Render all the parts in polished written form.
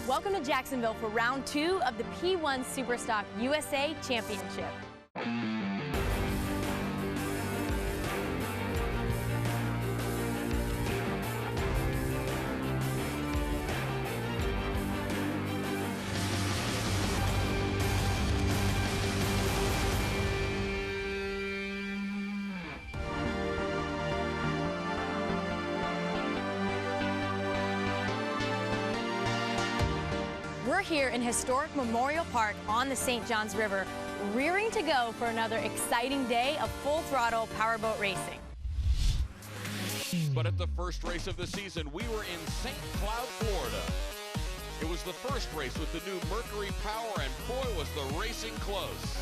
Welcome to Jacksonville for round 2 of the P1 SuperStock USA Championship. We're here in historic Memorial Park on the St. Johns River, rearing to go for another exciting day of full-throttle powerboat racing. But at the first race of the season, we were in St. Cloud, Florida. It was the first race with the new Mercury power, and boy, was the racing close.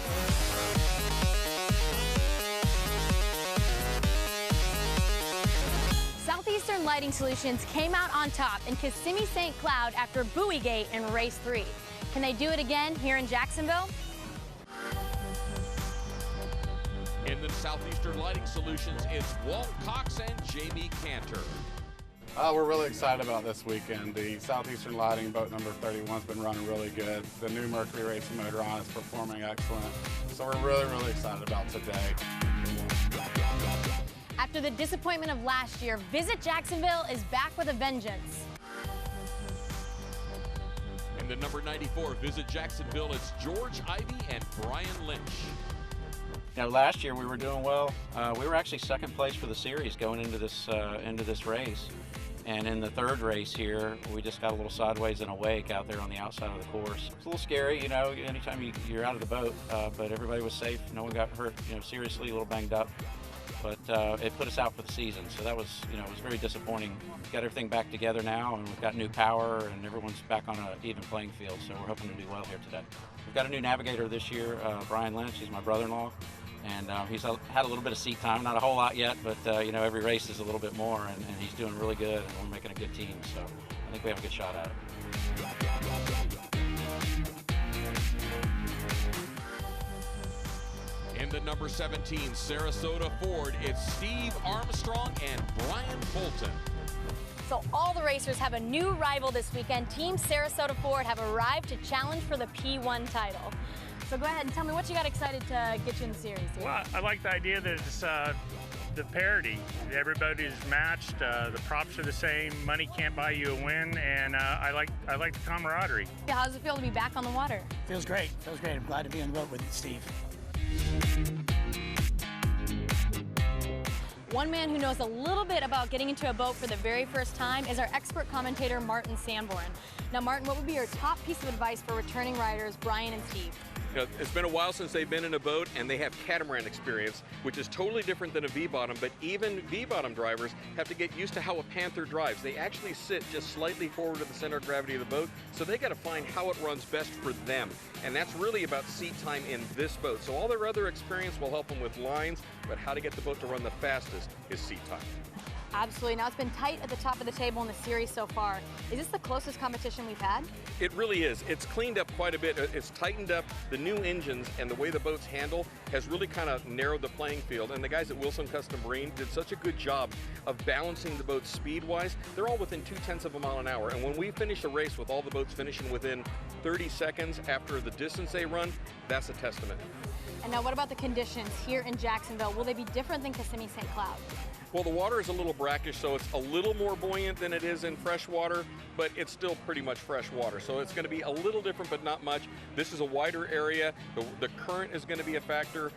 Southeastern Lighting Solutions came out on top in Kissimmee St. Cloud after Buoy Gate in race 3. Can they do it again here in Jacksonville? In the Southeastern Lighting Solutions, it's Walt Cox and Jamie Cantor. We're really excited about this weekend. The Southeastern Lighting boat number 31 has been running really good. The new Mercury racing motor on is performing excellent. So we're really excited about today. After the disappointment of last year, Visit Jacksonville is back with a vengeance. In the number 94 Visit Jacksonville, it's George Ivey and Brian Lynch. Now, last year we were doing well. We were actually second place for the series going into this race. And in the third race here, we just got a little sideways in a wake out there on the outside of the course. It's a little scary, you know, anytime you're out of the boat, but everybody was safe. No one got hurt, you know, seriously, a little banged up. But it put us out for the season, so that was, you know, it was very disappointing. We've got everything back together now, and we've got new power, and everyone's back on an even playing field, so we're hoping to do well here today. We've got a new navigator this year, Brian Lynch. He's my brother-in-law, and he's had a little bit of seat time, not a whole lot yet, but, you know, every race is a little bit more, and he's doing really good, and we're making a good team, so I think we have a good shot at it. In the number 17 Sarasota Ford, it's Steve Armstrong and Brian Bolton. So all the racers have a new rival this weekend. Team Sarasota Ford have arrived to challenge for the P1 title. So go ahead and tell me what you got excited to get you in the series here. Well, I like the idea that it's the parity. Everybody's matched, the props are the same, money can't buy you a win, and I like the camaraderie. Yeah, how does it feel to be back on the water? Feels great. I'm glad to be on the boat with Steve. One man who knows a little bit about getting into a boat for the very first time is our expert commentator, Martin Sanborn. Now, Martin, what would be your top piece of advice for returning riders, Brian and Steve? You know, it's been a while since they've been in a boat, and they have catamaran experience, which is totally different than a V-bottom, but even V-bottom drivers have to get used to how a Panther drives. They actually sit just slightly forward of the center of gravity of the boat, so they got to find how it runs best for them. And that's really about seat time in this boat. So all their other experience will help them with lines, but how to get the boat to run the fastest is seat time. Absolutely. Now, it's been tight at the top of the table in the series so far. Is this the closest competition we've had? It really is. It's cleaned up quite a bit. It's tightened up. The new engines and the way the boats handle has really kind of narrowed the playing field. And the guys at Wilson Custom Marine did such a good job of balancing the boats speed-wise. They're all within 0.2 of a mile an hour. And when we finish a race with all the boats finishing within 30 seconds after the distance they run, that's a testament. And now, what about the conditions here in Jacksonville? Will they be different than Kissimmee St. Cloud? Well, the water is a little brackish, so it's a little more buoyant than it is in fresh water, but it's still pretty much fresh water. So it's going to be a little different, but not much. This is a wider area. The current is going to be a factor.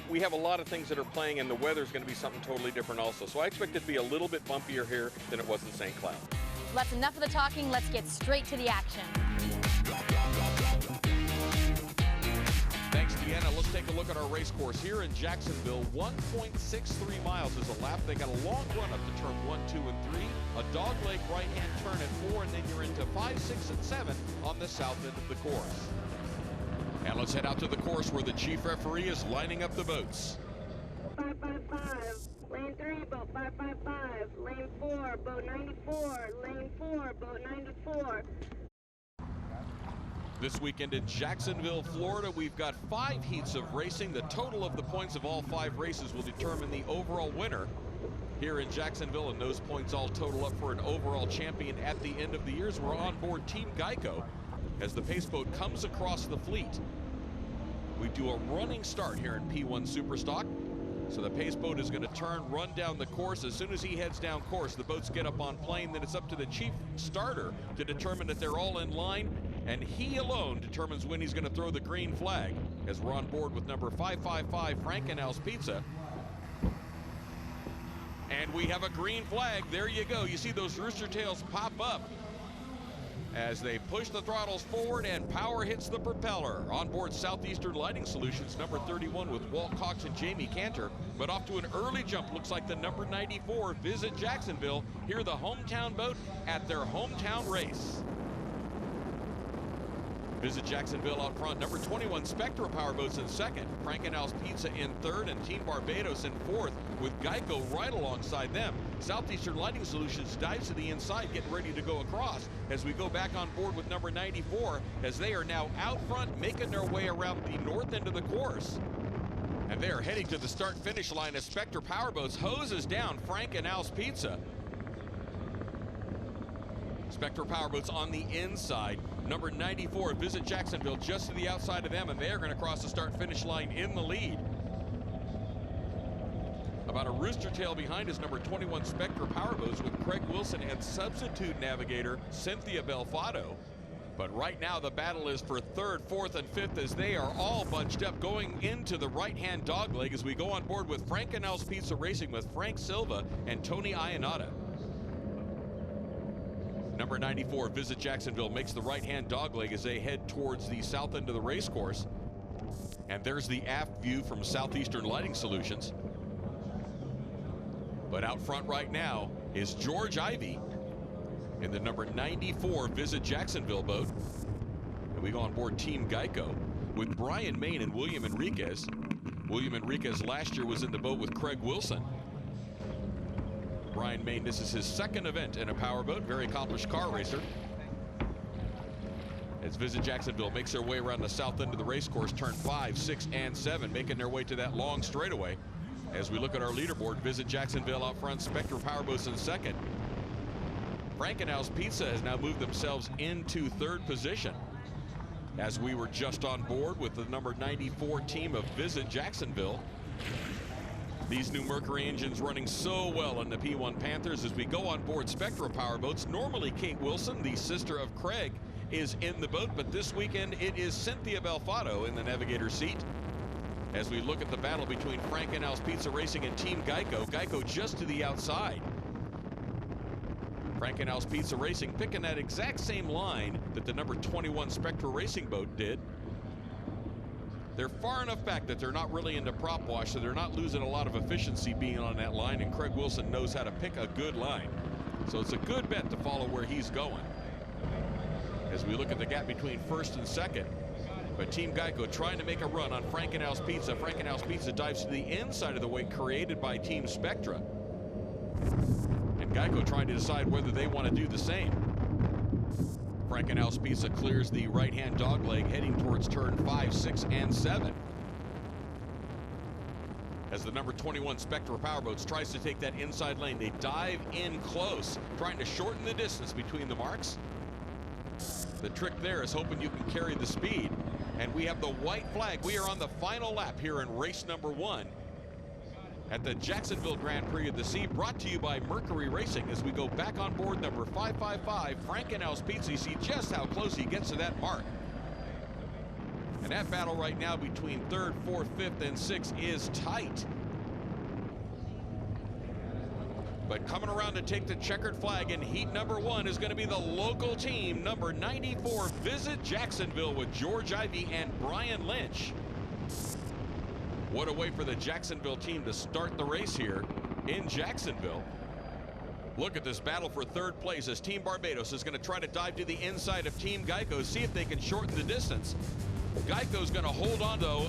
We have a lot of things that are playing, and the weather is going to be something totally different also. So I expect it to be a little bit bumpier here than it was in St. Cloud. Well, that's enough of the talking. Let's get straight to the action. Thanks, Deanna. Let's take a look at our race course here in Jacksonville. 1.63 miles is a lap. They got a long run up to turn 1, 2, and 3, a dogleg right-hand turn at 4, and then you're into 5, 6, and 7 on the south end of the course. And let's head out to the course where the chief referee is lining up the boats. 555, lane 3, boat 555, lane 4, boat 94, lane 4, boat 94. This weekend in Jacksonville, Florida, we've got 5 heats of racing. The total of the points of all 5 races will determine the overall winner. here in Jacksonville, and those points all total up for an overall champion at the end of the years. We're on board Team Geico as the pace boat comes across the fleet. We do a running start here in P1 SuperStock. So the pace boat is going to turn, run down the course. As soon as he heads down course, the boats get up on plane. Then it's up to the chief starter to determine that they're all in line, and he alone determines when he's going to throw the green flag, as we're on board with number 555 Frankenhouse Pizza. And we have a green flag. There you go. You see those rooster tails pop up as they push the throttles forward and power hits the propeller. On board Southeastern Lighting Solutions, number 31 with Walt Cox and Jamie Cantor, but off to an early jump. Looks like the number 94 Visit Jacksonville, here the hometown boat at their hometown race. Visit Jacksonville out front, number 21 Spectra Powerboats in second, Frankenhouse Pizza in third, and Team Barbados in fourth, with Geico right alongside them. Southeastern Lighting Solutions dives to the inside, getting ready to go across as we go back on board with number 94, as they are now out front, making their way around the north end of the course. And they are heading to the start-finish line as Spectra Powerboats hoses down Frankenhouse Pizza. Spectra Powerboats on the inside. Number 94, Visit Jacksonville, just to the outside of them, and they are going to cross the start-finish line in the lead. About a rooster tail behind is number 21 Spectra Powerboats with Craig Wilson and substitute navigator Cynthia Belfato. But right now the battle is for third, fourth, and fifth as they are all bunched up going into the right-hand dogleg as we go on board with Frankenhouse Pizza Racing with Frank Silva and Tony Ionata. Number 94, Visit Jacksonville, makes the right-hand dogleg as they head towards the south end of the race course. And there's the aft view from Southeastern Lighting Solutions. But out front right now is George Ivey in the number 94 Visit Jacksonville boat. And we go on board Team Geico with Brian Main and William Enriquez. William Enriquez last year was in the boat with Craig Wilson. Brian Main, this is his second event in a powerboat, very accomplished car racer. As Visit Jacksonville makes their way around the south end of the race course, turn 5, 6, and 7, making their way to that long straightaway. As we look at our leaderboard, Visit Jacksonville out front, Spectra Powerboats in second. Frankenhouse Pizza has now moved themselves into third position, as we were just on board with the number 94 team of Visit Jacksonville. These new Mercury engines running so well in the P1 Panthers as we go on board Spectra Powerboats. Normally Kate Wilson, the sister of Craig, is in the boat, but this weekend it is Cynthia Belfato in the navigator seat. As we look at the battle between Frankenhouse Pizza Racing and Team Geico, Geico just to the outside. Frankenhouse Pizza Racing picking that exact same line that the number 21 Spectra Racing boat did. They're far enough back that they're not really into prop wash, so they're not losing a lot of efficiency being on that line, and Craig Wilson knows how to pick a good line. So it's a good bet to follow where he's going. As we look at the gap between first and second, but Team Geico trying to make a run on Frankenhouse Pizza. Frankenhouse Pizza dives to the inside of the wake created by Team Spectra. And Geico trying to decide whether they want to do the same. Frankenhouse Pizza clears the right-hand dogleg heading towards turn 5, 6, and 7. As the number 21 Spectra Powerboats tries to take that inside lane, they dive in close, trying to shorten the distance between the marks. The trick there is hoping you can carry the speed. And we have the white flag. We are on the final lap here in race number 1 at the Jacksonville Grand Prix of the Sea, brought to you by Mercury Racing as we go back on board number 555 Frankenhouse Pizza. You see just how close he gets to that mark. And that battle right now between third, fourth, fifth, and sixth is tight. But coming around to take the checkered flag in heat number 1 is going to be the local team, number 94 Visit Jacksonville, with George Ivey and Brian Lynch. What a way for the Jacksonville team to start the race here in Jacksonville. Look at this battle for third place as Team Barbados is going to try to dive to the inside of Team Geico, see if they can shorten the distance. Geico's going to hold on, though,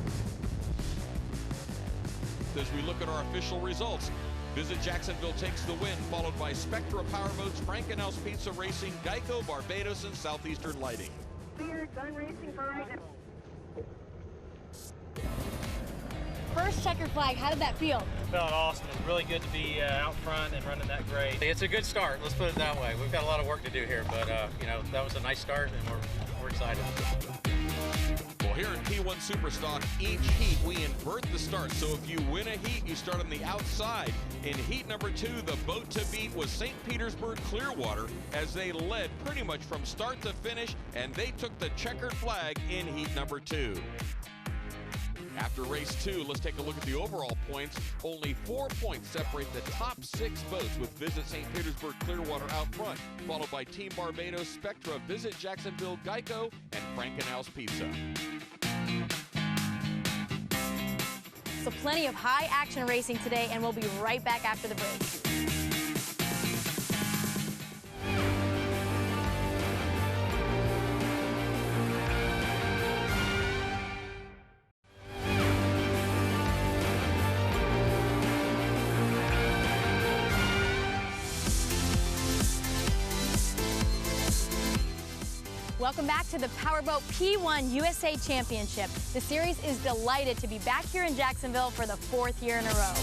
as we look at our official results. Visit Jacksonville takes the win, followed by Spectra Powerboats, Frankenhouse Pizza Racing, Geico, Barbados, and Southeastern Lighting. We are done racing for right now. first checkered flag. How did that feel? Felt awesome. It was really good to be out front and running that great. It's a good start. Let's put it that way. We've got a lot of work to do here, but you know, that was a nice start, and we're excited. Well, here in P1 SuperStock, each heat we invert the start. So if you win a heat, you start on the outside. In heat number 2, the boat to beat was St. Petersburg Clearwater, as they led pretty much from start to finish, and they took the checkered flag in heat number 2. After race 2, let's take a look at the overall points. Only 4 points separate the top 6 boats, with Visit St. Petersburg Clearwater out front, followed by Team Barbados, Spectra, Visit Jacksonville, Geico, and Frankenhaus Pizza. So plenty of high action racing today, and we'll be right back after the break. Welcome back to the Powerboat P1 USA Championship. The series is delighted to be back here in Jacksonville for the 4th year in a row.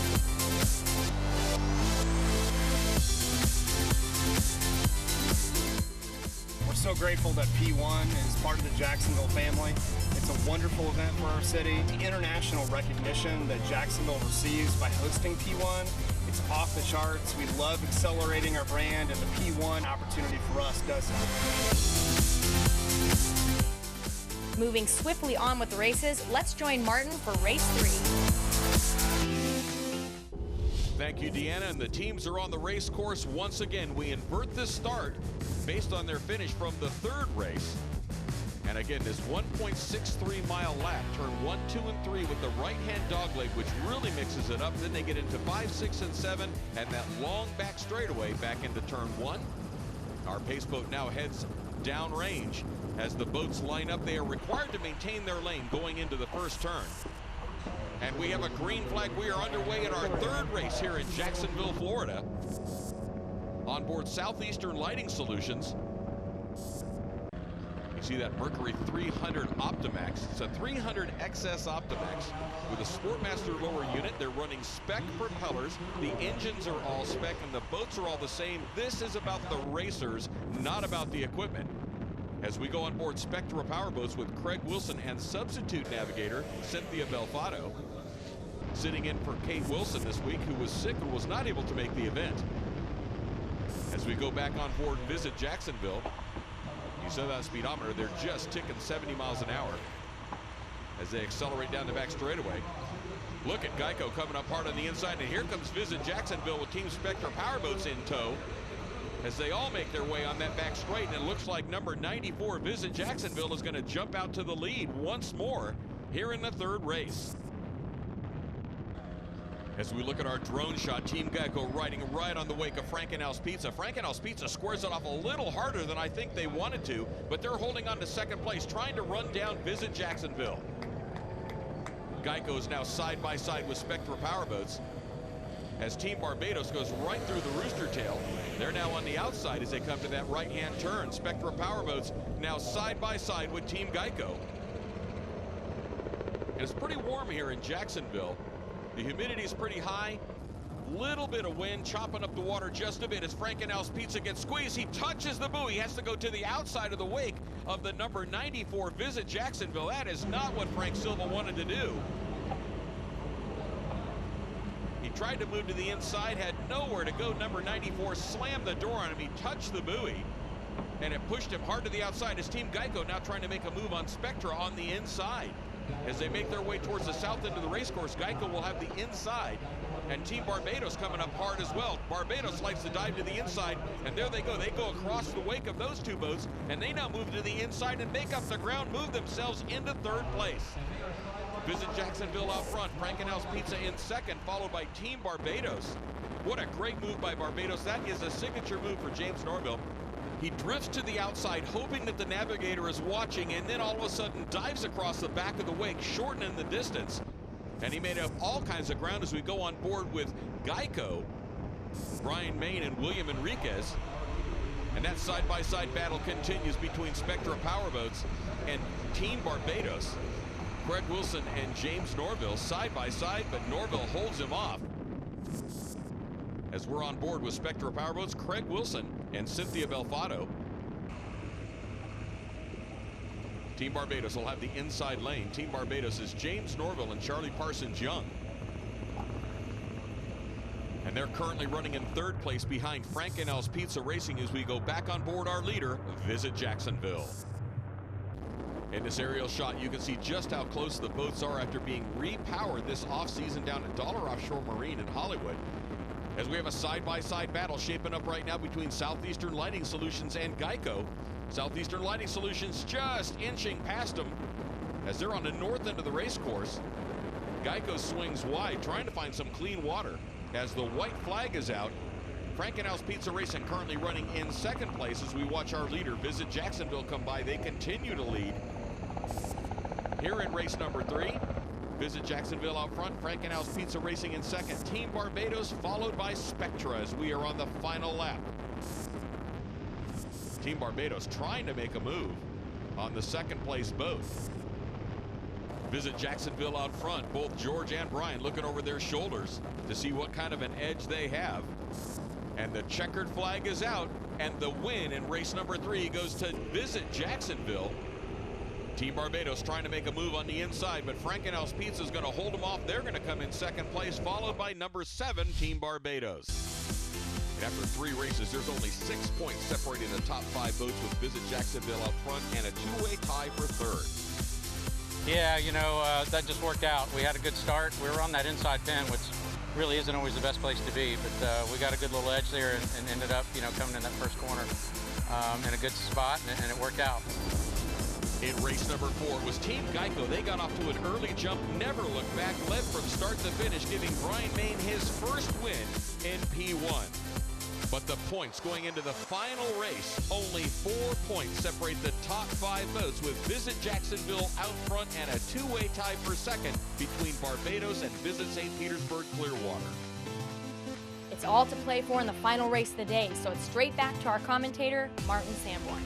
We're so grateful that P1 is part of the Jacksonville family. It's a wonderful event for our city. The international recognition that Jacksonville receives by hosting P1, it's off the charts. We love accelerating our brand, and the P1 opportunity for us does that. Moving swiftly on with the races, let's join Martin for race 3. Thank you, Deanna, and the teams are on the race course once again. We invert this start based on their finish from the 3rd race. And again, this 1.63-mile lap, turn 1, 2, and 3 with the right-hand dogleg, which really mixes it up. Then they get into 5, 6, and 7, and that long back straightaway back into turn 1. Our pace boat now heads downrange. As the boats line up, they are required to maintain their lane going into the first turn. And we have a green flag. We are underway in our 3rd race here in Jacksonville, Florida. On board Southeastern Lighting Solutions. You see that Mercury 300 Optimax. It's a 300 XS Optimax with a Sportmaster lower unit. They're running spec propellers. The engines are all spec and the boats are all the same. This is about the racers, not about the equipment. As we go on board Spectra Powerboats with Craig Wilson and substitute navigator Cynthia Belfato. Sitting in for Kate Wilson this week, who was sick and was not able to make the event. As we go back on board and visit Jacksonville, you saw that speedometer, they're just ticking 70 miles an hour as they accelerate down the back straightaway. Look at Geico coming up hard on the inside, and here comes Visit Jacksonville with Team Spectra Powerboats in tow as they all make their way on that back straight, and it looks like number 94 Visit Jacksonville is going to jump out to the lead once more here in the 3rd race. As we look at our drone shot, Team Geico riding right on the wake of Frankenhaus Pizza. Frankenhaus Pizza squares it off a little harder than I think they wanted to, but they're holding on to 2nd place, trying to run down Visit Jacksonville. Geico is now side by side with Spectra Powerboats as Team Barbados goes right through the rooster tail. They're now on the outside as they come to that right-hand turn. Spectra Powerboats now side by side with Team Geico. And it's pretty warm here in Jacksonville. The humidity is pretty high. Little bit of wind chopping up the water just a bit as Frankenhaus Pizza gets squeezed. He touches the buoy. He has to go to the outside of the wake of the number 94 Visit Jacksonville. That is not what Frank Silva wanted to do. He tried to move to the inside, had nowhere to go. Number 94 slammed the door on him. He touched the buoy, and it pushed him hard to the outside. His Team Geico now trying to make a move on Spectra on the inside. As they make their way towards the south end of the racecourse, Geico will have the inside. And Team Barbados coming up hard as well. Barbados likes to dive to the inside, and there they go. They go across the wake of those 2 boats, and they now move to the inside and make up the ground, move themselves into 3rd place. Visit Jacksonville out front, Frankenhaus Pizza in 2nd, followed by Team Barbados. What a great move by Barbados. That is a signature move for James Norville. He drifts to the outside, hoping that the navigator is watching, and then all of a sudden dives across the back of the wake, shortening the distance. And he made up all kinds of ground as we go on board with Geico, Brian Main and William Enriquez. And that side-by-side battle continues between Spectra Powerboats and Team Barbados. Craig Wilson and James Norville side by side, but Norville holds him off. As we're on board with Spectra Powerboats, Craig Wilson and Cynthia Belfato. Team Barbados will have the inside lane. Team Barbados is James Norville and Charlie Parsons Young. And they're currently running in third place behind Frank and Al's Pizza Racing as we go back on board our leader, Visit Jacksonville. In this aerial shot, you can see just how close the boats are after being repowered this off-season down at Dollar Offshore Marine in Hollywood. As we have a side-by-side battle shaping up right now between Southeastern Lighting Solutions and Geico. Southeastern Lighting Solutions just inching past them as they're on the north end of the race course. Geico swings wide, trying to find some clean water as the white flag is out. Frank and Al's Pizza Racing currently running in second place as we watch our leader, Visit Jacksonville, come by. They continue to lead. Here in race number 3, Visit Jacksonville out front, Frank and Al's Pizza Racing in second. Team Barbados followed by Spectra as we are on the final lap. Team Barbados trying to make a move on the second place boat. Visit Jacksonville out front, both George and Brian looking over their shoulders to see what kind of an edge they have. And the checkered flag is out, and the win in race number 3 goes to Visit Jacksonville. Team Barbados trying to make a move on the inside, but Frank and Al's Pizza is going to hold them off. They're going to come in second place, followed by number 7, Team Barbados. And after 3 races, there's only 6 points separating the top 5 boats with Visit Jacksonville out front and a 2-way tie for third. Yeah, you know, that just worked out. We had a good start. We were on that inside pin, which really isn't always the best place to be, but we got a good little edge there and ended up, you know, coming in that first corner in a good spot, and it worked out. In race number 4 was Team Geico. They got off to an early jump, never looked back, led from start to finish, giving Brian Main his first win in P1. But the points going into the final race, only 4 points separate the top 5 boats with Visit Jacksonville out front and a 2-way tie for second between Barbados and Visit St. Petersburg Clearwater. It's all to play for in the final race of the day, so it's straight back to our commentator, Martin Sanborn.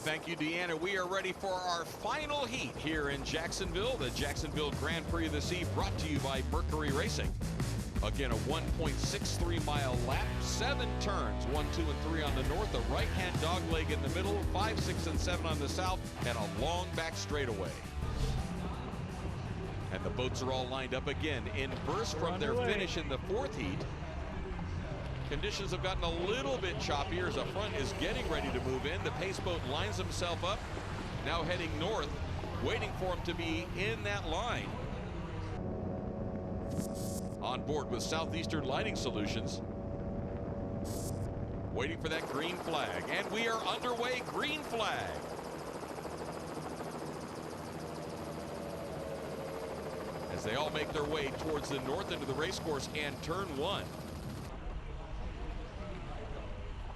Thank you, Deanna. We are ready for our final heat here in Jacksonville, the Jacksonville Grand Prix of the Sea, brought to you by Mercury Racing. Again, a 1.63-mile lap, 7 turns, 1, 2, and 3 on the north, a right-hand dog leg in the middle, 5, 6, and 7 on the south, and a long back straightaway. And the boats are all lined up again in burst from their finish in the 4th heat. Conditions have gotten a little bit choppier as the front is getting ready to move in. The pace boat lines himself up, now heading north, waiting for him to be in that line. On board with Southeastern Lighting Solutions, waiting for that green flag, and we are underway. Green flag. As they all make their way towards the north end of the race course and turn 1.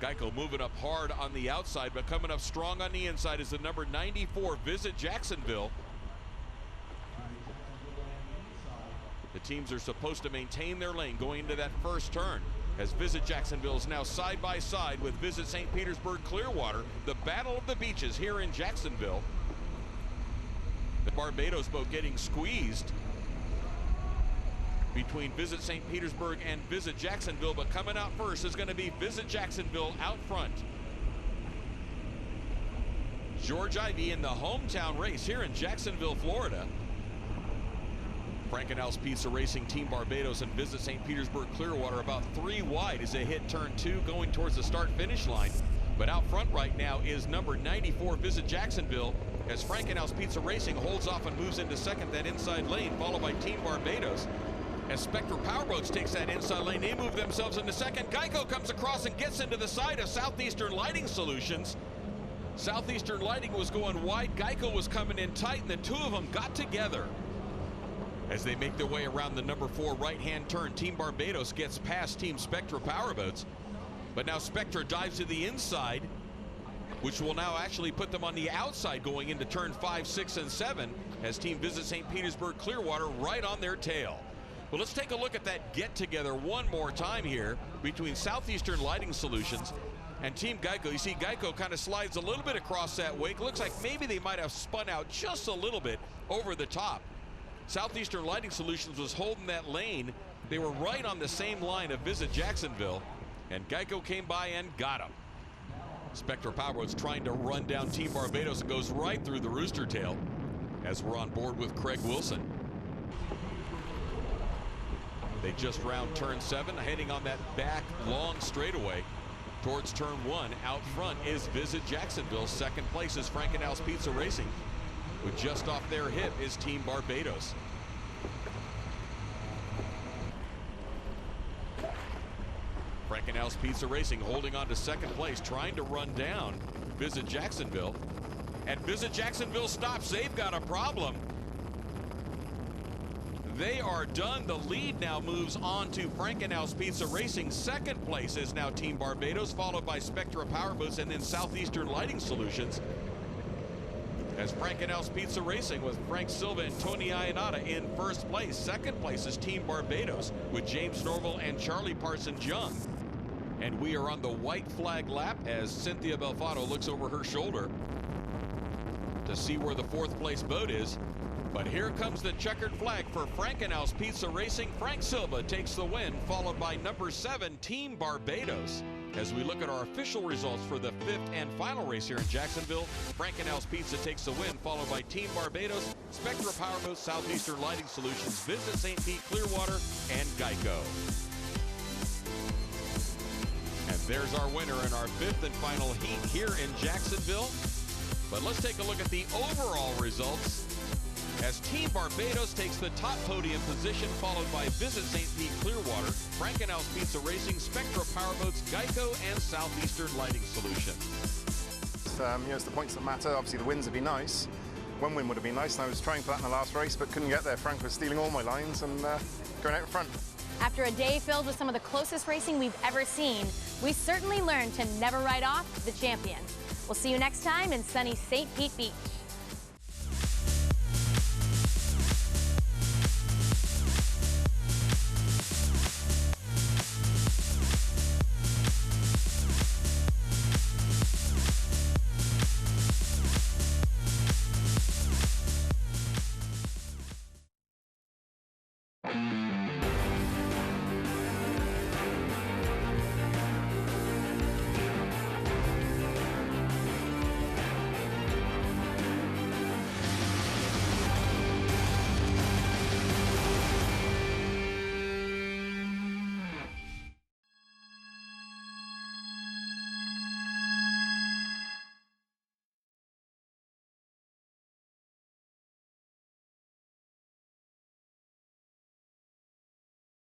Geico moving up hard on the outside, but coming up strong on the inside is the number 94, Visit Jacksonville. The teams are supposed to maintain their lane going into that first turn, as Visit Jacksonville is now side by side with Visit St. Petersburg Clearwater. The battle of the beaches here in Jacksonville. The Barbados boat getting squeezed between Visit St. Petersburg and Visit Jacksonville, but coming out first is going to be Visit Jacksonville out front. George Ivey in the hometown race here in Jacksonville, Florida. Frank and Al's Pizza Racing, Team Barbados, and Visit St. Petersburg Clearwater about 3 wide as they hit turn 2 going towards the start-finish line. But out front right now is number 94, Visit Jacksonville, as Frank and Al's Pizza Racing holds off and moves into second, that inside lane, followed by Team Barbados. As Spectra Powerboats takes that inside lane, they move themselves into second. Geico comes across and gets into the side of Southeastern Lighting Solutions. Southeastern Lighting was going wide, Geico was coming in tight, and the two of them got together. As they make their way around the number 4 right-hand turn, Team Barbados gets past Team Spectra Powerboats. But now Spectra dives to the inside, which will now actually put them on the outside going into turn 5, 6, and 7, as Team Visit St. Petersburg Clearwater right on their tail. Well, let's take a look at that get-together one more time here between Southeastern Lighting Solutions And Team Geico, you see Geico kind of slides a little bit across that wake. Looks like maybe they might have spun out just a little bit over the top. Southeastern Lighting Solutions was holding that lane. They were right on the same line of Visit Jacksonville, and Geico came by and got him. Spectra Powerboats trying to run down Team Barbados and goes right through the rooster tail as we're on board with Craig Wilson. They just round turn 7, heading on that back long straightaway towards turn 1. Out front is Visit Jacksonville. Second place is Frankenhouse Pizza Racing. With just off their hip is Team Barbados. Frankenhouse Pizza Racing holding on to second place, trying to run down Visit Jacksonville. And Visit Jacksonville stops. They've got a problem. They are done. The lead now moves on to Frankenhouse Pizza Racing. Second place is now Team Barbados, followed by Spectra Powerboats and then Southeastern Lighting Solutions. As Frankenhouse Pizza Racing with Frank Silva and Tony Ionata in first place. Second place is Team Barbados with James Norville and Charlie Parsons Young. And we are on the white flag lap as Cynthia Belfato looks over her shoulder to see where the fourth place boat is. But here comes the checkered flag for Frankenhouse Pizza Racing. Frank Silva takes the win, followed by number 7, Team Barbados. As we look at our official results for the 5th and final race here in Jacksonville, Frankenhouse Pizza takes the win, followed by Team Barbados, Spectra Powerboats, Southeastern Lighting Solutions, Visit St. Pete Clearwater, and Geico. And there's our winner in our 5th and final heat here in Jacksonville. But let's take a look at the overall results as Team Barbados takes the top podium position, followed by Visit St. Pete Clearwater, Frankenhouse Pizza Racing, Spectra Powerboats, Geico, and Southeastern Lighting Solutions. It's the points that matter. Obviously, the wins would be nice. One win would have been nice, and I was trying for that in the last race, but couldn't get there. Frank was stealing all my lines and going out in front. After a day filled with some of the closest racing we've ever seen, we certainly learned to never write off the champion. We'll see you next time in sunny St. Pete Beach.